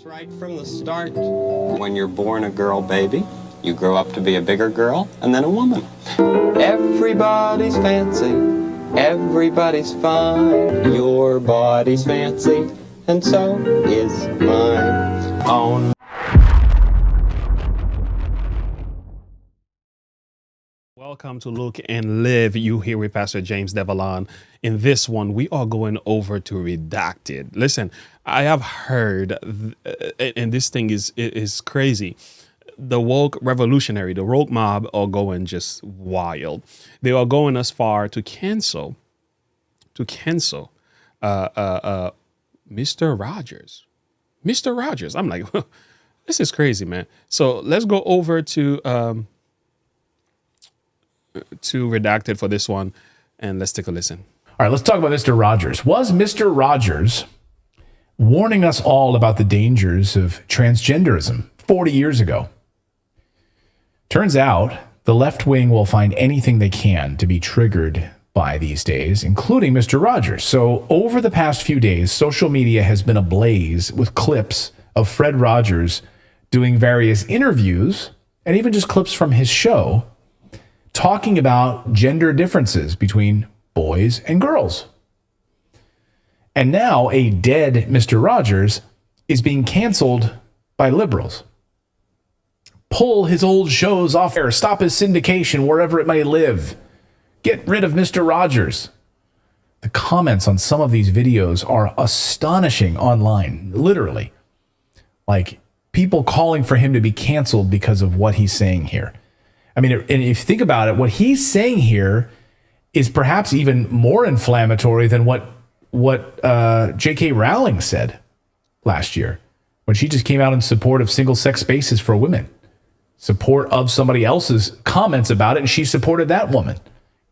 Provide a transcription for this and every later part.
Right from the start. When you're born a girl baby, you grow up to be a bigger girl and then a woman. Everybody's fancy, everybody's fine. Your body's fancy, and so is mine. Oh. Welcome to Look and Live. You here with Pastor James Devallon. In this one, we are going over to Redacted. Listen, I have heard, and this thing is crazy. The woke revolutionary, the woke mob are going just wild. They are going as far to cancel Mr. Rogers. Mr. Rogers. I'm like, this is crazy, man. So let's go over to Redacted for this one, and let's take a listen. All right, let's talk about Mr. Rogers. Was Mr. Rogers warning us all about the dangers of transgenderism 40 years ago? Turns out the left wing will find anything they can to be triggered by these days, including Mr. Rogers. So over the past few days, social media has been ablaze with clips of Fred Rogers doing various interviews and even just clips from his show talking about gender differences between boys and girls. And now a dead Mr. Rogers is being canceled by liberals. Pull his old shows off air, stop his syndication wherever it may live. Get rid of Mr. Rogers. The comments on some of these videos are astonishing online, literally. Like people calling for him to be canceled because of what he's saying here. I mean, and if you think about it, what he's saying here is perhaps even more inflammatory than what J.K. Rowling said last year when she just came out in support of single-sex spaces for women, support of somebody else's comments about it, and she supported that woman.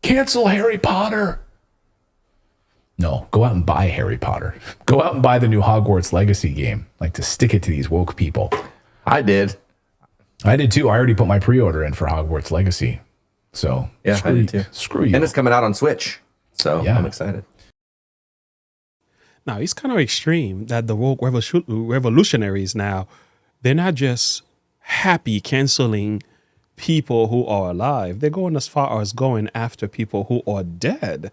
Cancel Harry Potter. No, go out and buy Harry Potter. Go out and buy the new Hogwarts Legacy game. Like to stick it to these woke people. I did too. I already put my pre-order in for Hogwarts Legacy. So yeah, I did too. Screw you. And it's coming out on Switch. So yeah. I'm excited. Now, it's kind of extreme that the woke revolutionaries now, they're not just happy canceling people who are alive. They're going as far as going after people who are dead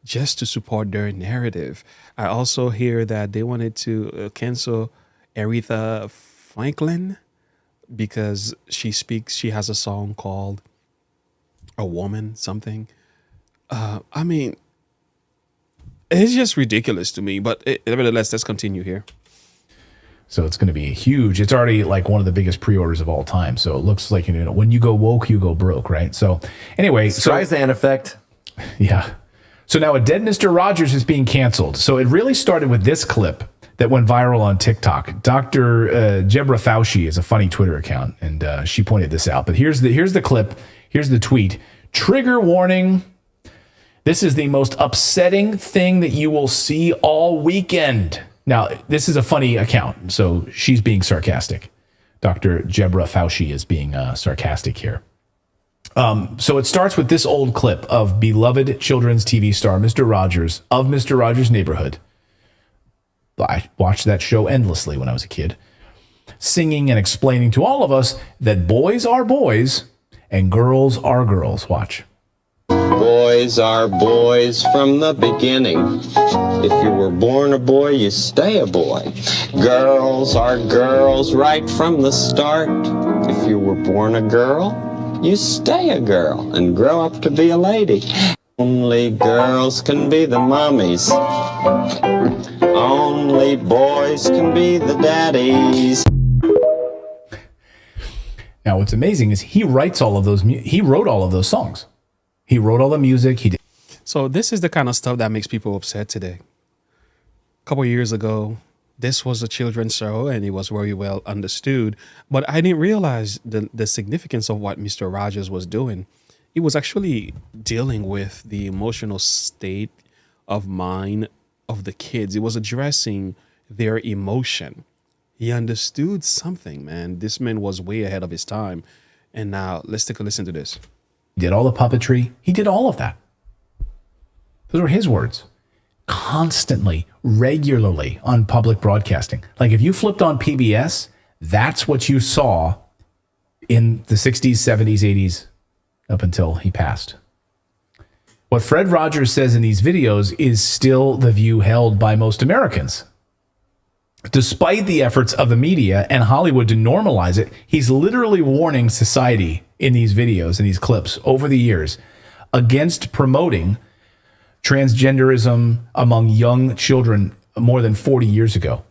just to support their narrative. I also hear that they wanted to cancel Aretha Franklin because she has a song called A Woman something. I mean, it's just ridiculous to me, but nevertheless, let's continue here. So it's going to be huge. It's already like one of the biggest pre-orders of all time. So it looks like, you know, when you go woke, you go broke, right? So anyway. Streisand effect. Yeah. So now a dead Mr. Rogers is being canceled. So it really started with this clip that went viral on TikTok. Dr. Deborah Fauci is a funny Twitter account, and she pointed this out. But here's the clip. Here's the tweet. Trigger warning. This is the most upsetting thing that you will see all weekend. Now, this is a funny account, so she's being sarcastic. Dr. Deborah Fauci is being sarcastic here. So it starts with this old clip of beloved children's TV star Mr. Rogers of Mr. Rogers' Neighborhood. I watched that show endlessly when I was a kid, singing and explaining to all of us that boys are boys and girls are girls. Watch. Boys are boys from the beginning. If you were born a boy, you stay a boy. Girls are girls right from the start. If you were born a girl, you stay a girl and grow up to be a lady. Only girls can be the mommies. Only boys can be the daddies. Now, what's amazing is he writes all of those. He wrote all of those songs. He wrote all the music. He did. So this is the kind of stuff that makes people upset today. A couple of years ago, this was a children's show and it was very well understood. But I didn't realize the significance of what Mr. Rogers was doing. He was actually dealing with the emotional state of mind of the kids. It was addressing their emotion. He understood something, man. This man was way ahead of his time. And now let's take a listen to this. He did all the puppetry. He did all of that. Those were his words. constantly, regularly on public broadcasting. Like if you flipped on PBS, that's what you saw in the 60s, 70s, 80s, up until he passed. What Fred Rogers says in these videos is still the view held by most Americans. Despite the efforts of the media and Hollywood to normalize it, he's literally warning society in these videos, in these clips over the years, against promoting transgenderism among young children more than 40 years ago.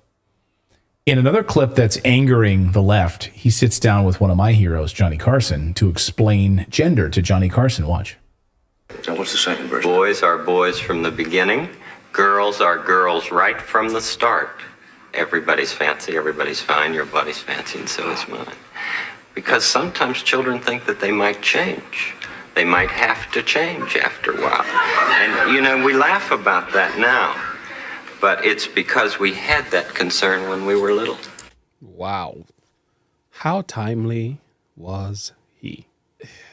In another clip that's angering the left, he sits down with one of my heroes, Johnny Carson, to explain gender to Johnny Carson. Watch. Now, what's the second version? Boys are boys from the beginning. Girls are girls right from the start. Everybody's fancy, everybody's fine, your body's fancy, and so is mine. Because sometimes children think that they might change. They might have to change after a while. And, you know, we laugh about that now, but it's because we had that concern when we were little. Wow. How timely was he?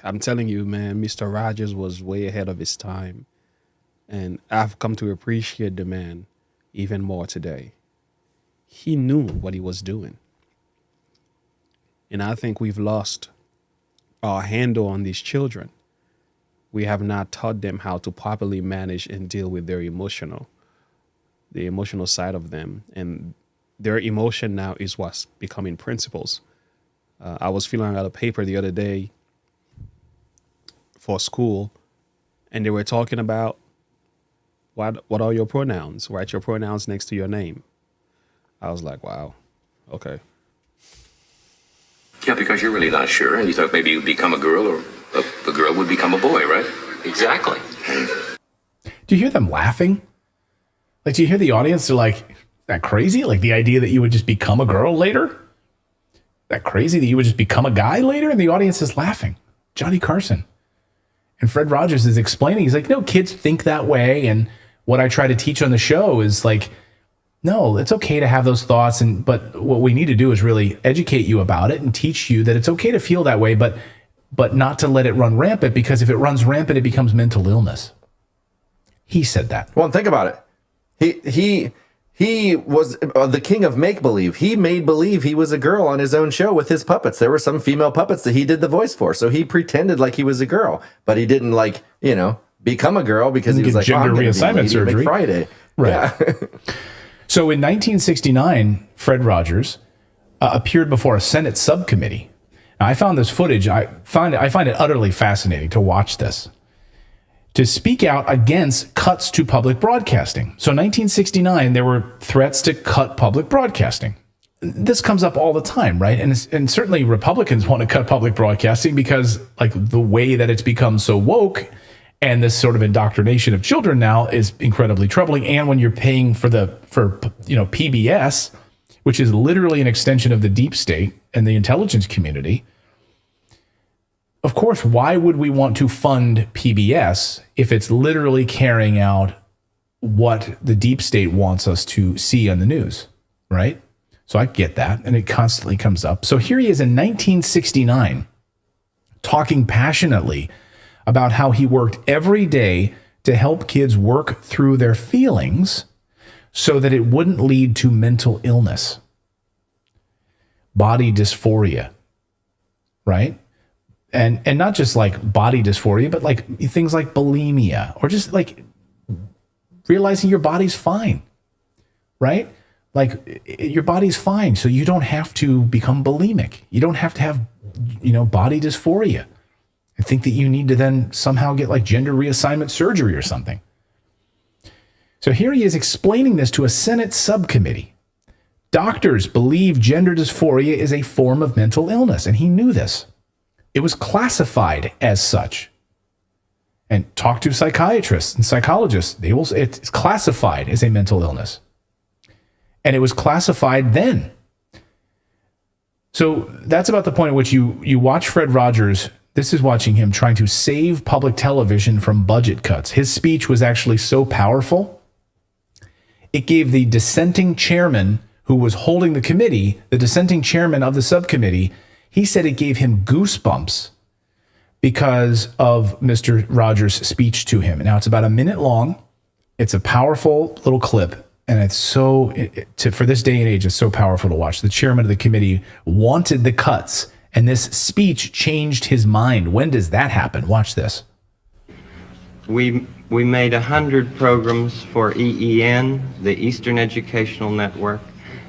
I'm telling you, man, Mr. Rogers was way ahead of his time. And I've come to appreciate the man even more today. He knew what he was doing. And I think we've lost our handle on these children. We have not taught them how to properly manage and deal with the emotional side of them. And their emotion now is what's becoming principles. I was filling out a paper the other day for school, and they were talking about what are your pronouns? Write your pronouns next to your name. I was like, wow, okay. Yeah, because you're really not sure, and you thought maybe you'd become a girl, or a girl would become a boy, right? Exactly. Do you hear them laughing? Like, do you hear the audience? They're like, is that crazy? Like the idea that you would just become a girl later? That crazy that you would just become a guy later? And the audience is laughing. Johnny Carson. And Fred Rogers is explaining, he's like, no, kids think that way. And what I try to teach on the show is like, no, it's okay to have those thoughts. But what we need to do is really educate you about it and teach you that it's okay to feel that way, but not to let it run rampant, because if it runs rampant, it becomes mental illness. He said that. Well, think about it. He was the king of make-believe. He made believe he was a girl on his own show with his puppets. There were some female puppets that he did the voice for. So he pretended like he was a girl, but he didn't become a girl because he was like, gender reassignment surgery. Friday. Right. Yeah. So in 1969, Fred Rogers appeared before a Senate subcommittee. Now, I found this footage. I find it utterly fascinating to watch this. To speak out against cuts to public broadcasting. So in 1969, there were threats to cut public broadcasting. This comes up all the time, right? And certainly Republicans want to cut public broadcasting because like the way that it's become so woke and this sort of indoctrination of children now is incredibly troubling. And when you're paying for PBS, which is literally an extension of the deep state and the intelligence community, of course, why would we want to fund PBS if it's literally carrying out what the deep state wants us to see on the news, right? So I get that, and it constantly comes up. So here he is in 1969 talking passionately about how he worked every day to help kids work through their feelings so that it wouldn't lead to mental illness, body dysphoria, right? And not just like body dysphoria, but like things like bulimia, or just like realizing your body's fine, right? Like your body's fine, so you don't have to become bulimic. You don't have to have, body dysphoria. I think that you need to then somehow get like gender reassignment surgery or something. So here he is explaining this to a Senate subcommittee. Doctors believe gender dysphoria is a form of mental illness, and he knew this. It was classified as such. And talk to psychiatrists and psychologists. It's classified as a mental illness. And it was classified then. So that's about the point at which you watch Fred Rogers. This is watching him trying to save public television from budget cuts. His speech was actually so powerful, it gave the dissenting chairman who was holding the committee, the dissenting chairman of the subcommittee, he said it gave him goosebumps because of Mr. Rogers' speech to him. Now, it's about a minute long. It's a powerful little clip. And it's so, for this day and age, it's so powerful to watch. The chairman of the committee wanted the cuts, and this speech changed his mind. When does that happen? Watch this. We made 100 programs for EEN, the Eastern Educational Network,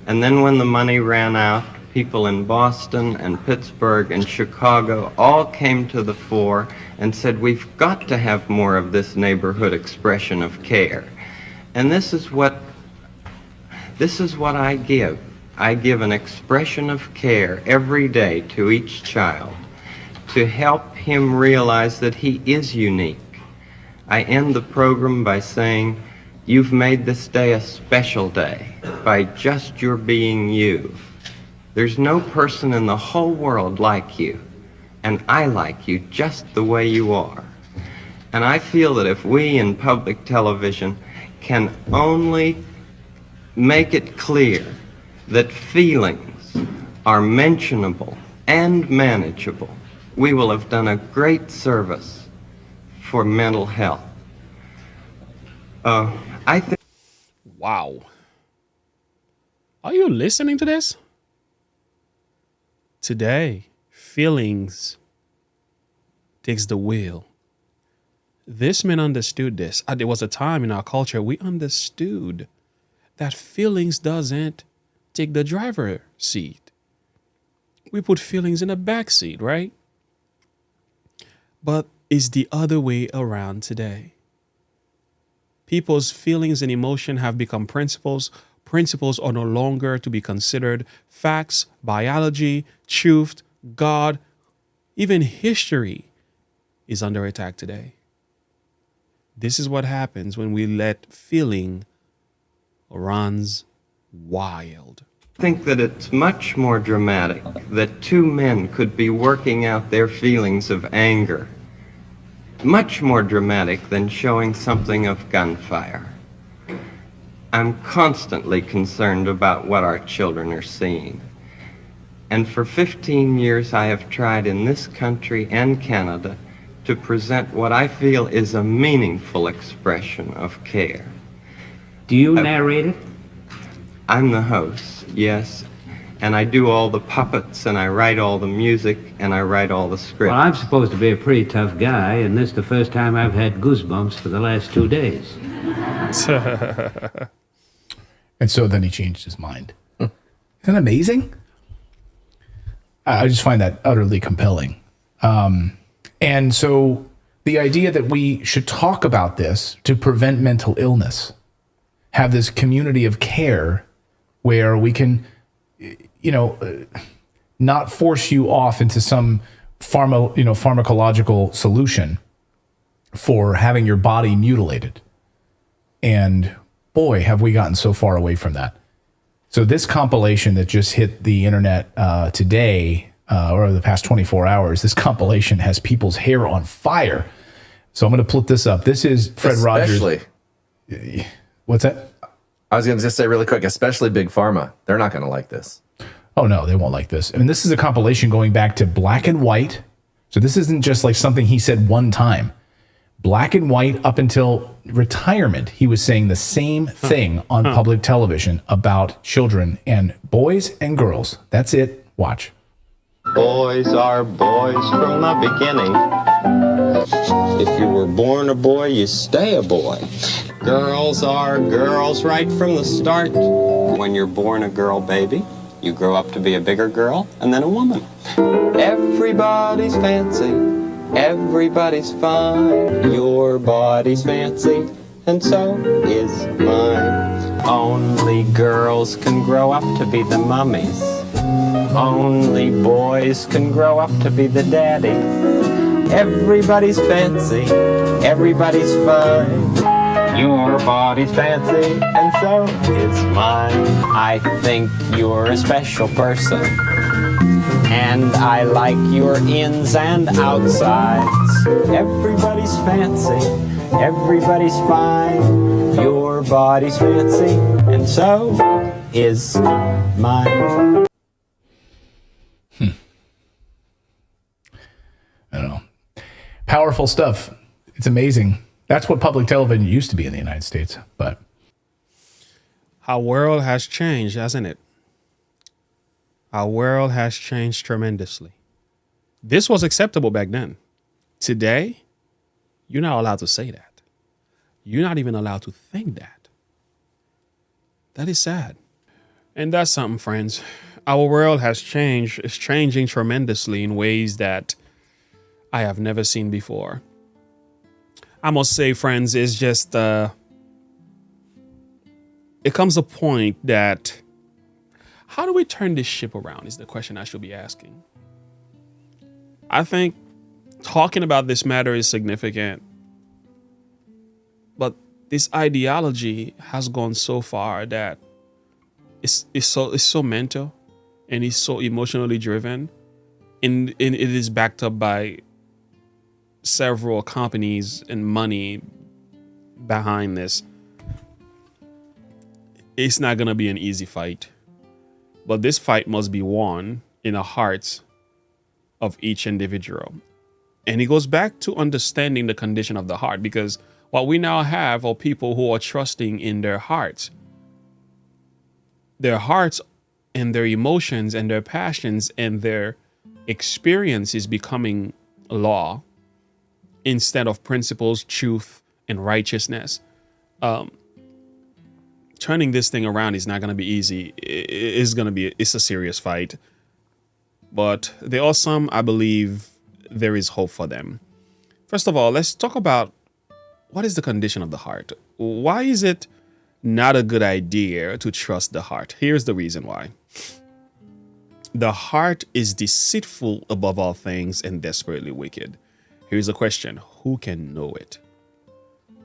and then when the money ran out, people in Boston and Pittsburgh and Chicago all came to the fore and said, we've got to have more of this neighborhood expression of care. And this is what I give. I give an expression of care every day to each child to help him realize that he is unique. I end the program by saying, you've made this day a special day by just your being you. There's no person in the whole world like you, and I like you just the way you are. And I feel that if we in public television can only make it clear that feelings are mentionable and manageable, we will have done a great service for mental health. I think. Wow. Are you listening to this? Today, feelings takes the wheel. This man understood this. There was a time in our culture we understood that feelings doesn't take the driver's seat. We put feelings in the back seat, right? But it's the other way around today. People's feelings and emotion have become principles. Principles are no longer to be considered facts, biology, truth, God, even history is under attack today. This is what happens when we let feeling runs wild. I think that it's much more dramatic that two men could be working out their feelings of anger. Much more dramatic than showing something of gunfire. I'm constantly concerned about what our children are seeing. And for 15 years I have tried in this country and Canada to present what I feel is a meaningful expression of care. Do you narrate it? I'm the host, yes. And I do all the puppets, and I write all the music, and I write all the scripts. Well, I'm supposed to be a pretty tough guy, and this is the first time I've had goosebumps for the last 2 days. And so then he changed his mind. Isn't that amazing? I just find that utterly compelling. And so the idea that we should talk about this to prevent mental illness, have this community of care where we can, not force you off into some pharmacological solution for having your body mutilated. And boy, have we gotten so far away from that. So this compilation that just hit the internet today, or the past 24 hours, this compilation has people's hair on fire. So I'm going to put this up. This is Fred Rogers. What's that? I was going to just say really quick, especially Big Pharma. They're not going to like this. Oh, no, they won't like this. I mean, this is a compilation going back to black and white. So this isn't just like something he said one time. Black and white up until retirement, he was saying the same thing on public television about children and boys and girls. That's it. Watch. Boys are boys from the beginning. If you were born a boy, you stay a boy. Girls are girls right from the start. When you're born a girl baby, you grow up to be a bigger girl and then a woman. Everybody's fancy, everybody's fine. Your body's fancy, and so is mine. Only girls can grow up to be the mummies. Only boys can grow up to be the daddies. Everybody's fancy, everybody's fine. Your body's fancy, and so is mine. I think you're a special person, and I like your ins and outsides. Everybody's fancy, everybody's fine. Your body's fancy, and so is mine. I don't know. Powerful stuff. It's amazing. That's what public television used to be in the United States. But Our world has changed, hasn't it? Our world has changed tremendously. This was acceptable back then. Today, you're not allowed to say that. You're not even allowed to think that. That is sad. And that's something, friends. Our world has changed. It's changing tremendously in ways that I have never seen before. I must say, friends, it's just, it comes a point that, how do we turn this ship around is the question I should be asking. I think talking about this matter is significant, but this ideology has gone so far that it's so mental and it's so emotionally driven, and it is backed up by several companies and money behind this. It's not going to be an easy fight, but this fight must be won in the hearts of each individual. And it goes back to understanding the condition of the heart, because what we now have are people who are trusting in their hearts and their emotions and their passions and their experiences becoming law instead of principles, truth, and righteousness. Turning this thing around is not going to be easy. It's a serious fight. But there are some, I believe, there is hope for them. First of all, let's talk about what is the condition of the heart. Why is it not a good idea to trust the heart? Here's the reason why. The heart is deceitful above all things and desperately wicked. Here's a question. Who can know it?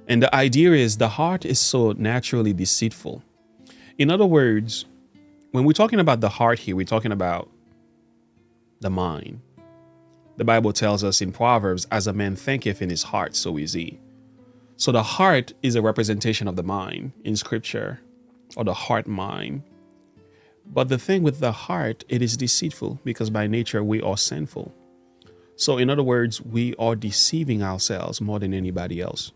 And the idea is the heart is so naturally deceitful. In other words, when we're talking about the heart here, we're talking about the mind. The Bible tells us in Proverbs, as a man thinketh in his heart, so is he. So the heart is a representation of the mind in scripture, or the heart mind. But the thing with the heart, it is deceitful because by nature we are sinful. So in other words, we are deceiving ourselves more than anybody else.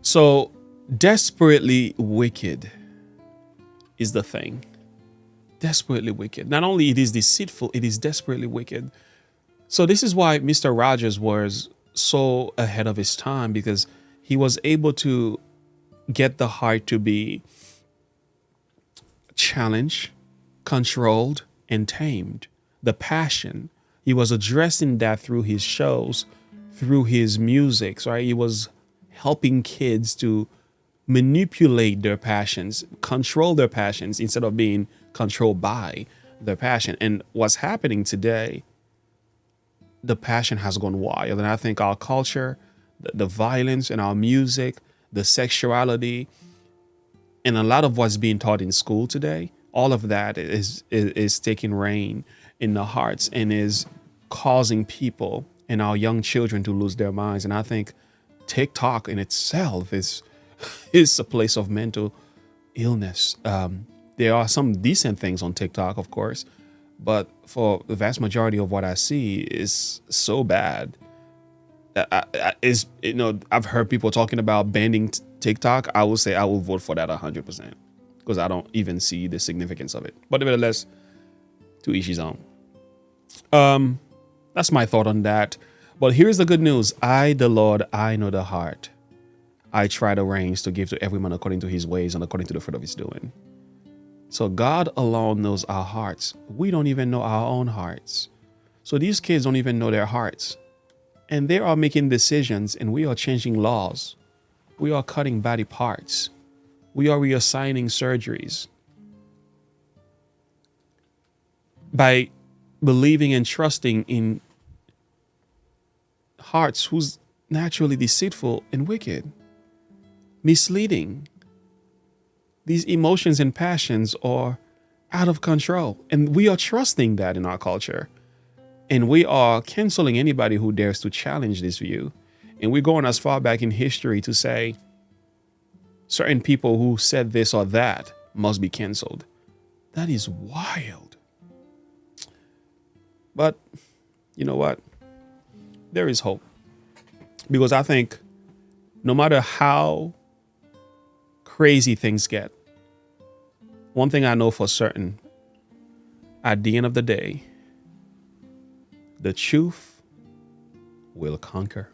So desperately wicked is the thing. Desperately wicked. Not only it is deceitful, it is desperately wicked. So this is why Mr. Rogers was so ahead of his time, because he was able to get the heart to be challenged, controlled, and tamed. The passion, he was addressing that through his shows, through his music, right? He was helping kids to manipulate their passions, control their passions instead of being controlled by their passion. And what's happening today, the passion has gone wild. And I think our culture, the violence in our music, the sexuality, and a lot of what's being taught in school today, all of that is taking reign in the hearts and is causing people and our young children to lose their minds. And I think TikTok in itself is a place of mental illness. There are some decent things on TikTok, of course, but for the vast majority of what I see is so bad. I've heard people talking about banning TikTok. I will say I will vote for that 100% because I don't even see the significance of it. But nevertheless, to each his own. That's my thought on that. But here's the good news. I, the Lord, I know the heart. I try the reins to give to everyone according to his ways and according to the fruit of his doing. So God alone knows our hearts. We don't even know our own hearts. So these kids don't even know their hearts. And they are making decisions, and we are changing laws. We are cutting body parts. We are reassigning surgeries. By believing and trusting in hearts who's naturally deceitful and wicked, misleading. These emotions and passions are out of control. And we are trusting that in our culture. And we are canceling anybody who dares to challenge this view. And we're going as far back in history to say certain people who said this or that must be canceled. That is wild. But you know what? There is hope. Because I think no matter how crazy things get, one thing I know for certain, at the end of the day, the truth will conquer.